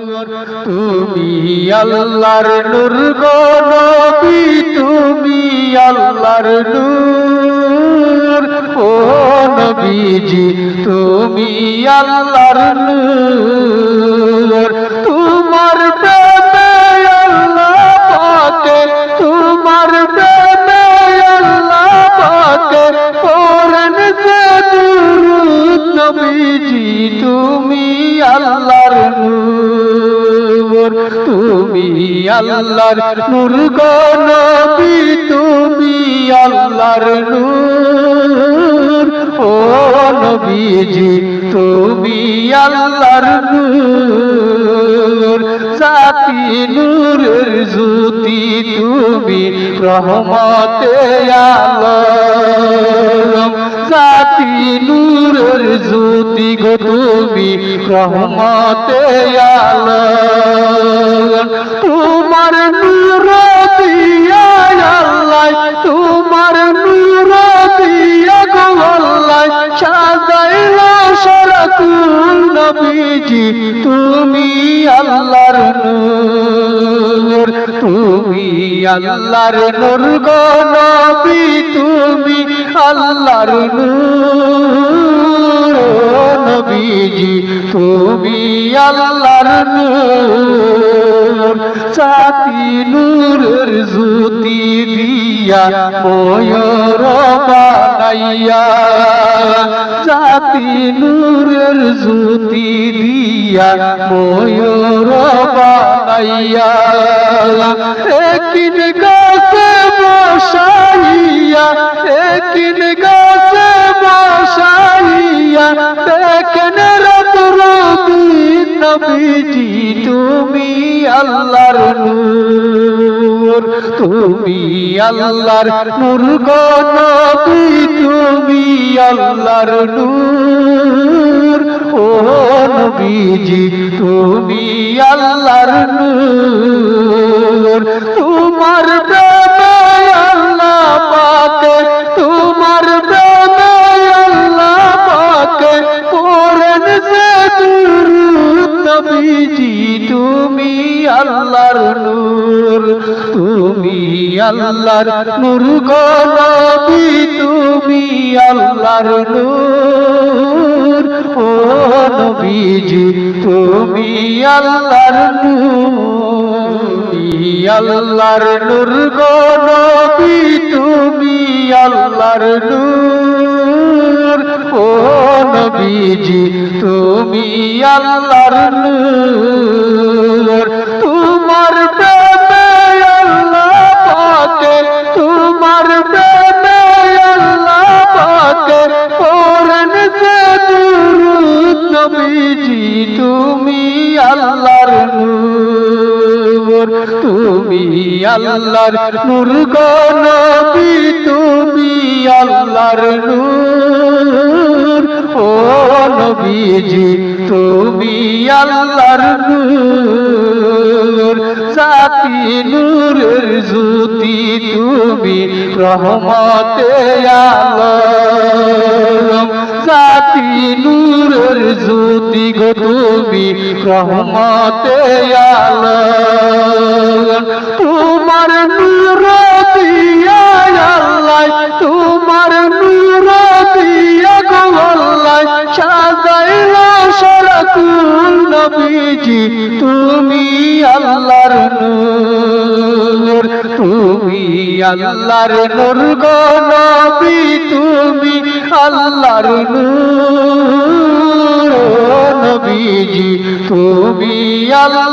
তুমি আল্লাহর নূর গো নবী, তুমি আল্লাহর নূর। ও নবীজি তুমি আল্লাহর নূর। তোমার প্রেমে আল্লাহ পাকে, তোমার প্রেমে আল্লাহ পাকে পড়েন যে দুরূদ। নবীজি তুমি আল্লাহর নূর, তুমি আল্লাহর নূর গো নবী, তুমি আল্লাহর নূর। ও নবীজি তুমি আল্লাহর নূর। জাতি নূরের জ্যোতি তুমি রহমতে আলম। জাতি নূরের জ্যোতি গো তুমি রহমতে আলম। তোমার নূর দিয়া আল্লাহ, তোমার নূর দিয়া গো আল্লাহ সাজাইলো সারাকুল। নবীজি তুমি আল্লাহর নূর, তুমি আল্লাহর নূর গো নবী, তুমি আল্লাহর নূর। নবীজি তুমি আল্লাহর নূর। জাতি নূরের জ্যোতি দিয়া ময়ূর বানাইয়া, জাতি নূরের জ্যোতি দিয়া ময়ূর বানাইয়া একিন গাছে বসাইয়া, একিন গাছে বসাইয়া দেখেন রাত দিন। নবীজি তুমি আল্লাহর নূর, তুমি আল্লাহর নূর গো নবী, তুমি আল্লাহর নূর। ও নবীজি তুমি আল্লাহর নূর। তোমার প্রেমে আল্লাহ পাকে, তোমার প্রেমে আল্লাহ পাকে পড়েন যে দুরূদ। নবীজি তুমি আল্লাহর নূর, তুমি আল্লাহর নূর গো নবী, তুমি আল্লাহর নূর। ও নবীজি তুমি আল্লাহর নূর, আল্লাহর নূর গো নবী, তুমি আল্লাহর নূর। ও নবীজি তুমি আল্লাহর নূর। তোমার প্রেমে আল্লাহ পাকে, তোমার প্রেমে আল্লাহ পাকে পড়েন যে দুরূদ। নবীজি তুমি আল্লাহর নূর, তুমি আল্লাহর নূর গো নবী, তুমি আল্লাহর নূর। ও নবীজি তুমি আল্লাহর নূর। জাতি নূরের জ্যোতি তুমি রহমতে আলম। জাতি নূরের জ্যোতি গো তুমি রহমতে আলম। তোমার নূর দিয়া আল্লাহ, তোমার নূর দিয়া গো আল্লাহ সাজাইলো সারাকুল। নবীজি তুমি আল্লাহর নূর, তুমি আল্লাহর নূর গো নবী, তুমি আল্লাহর নূর। নবীজি তুমি আল্লাহ।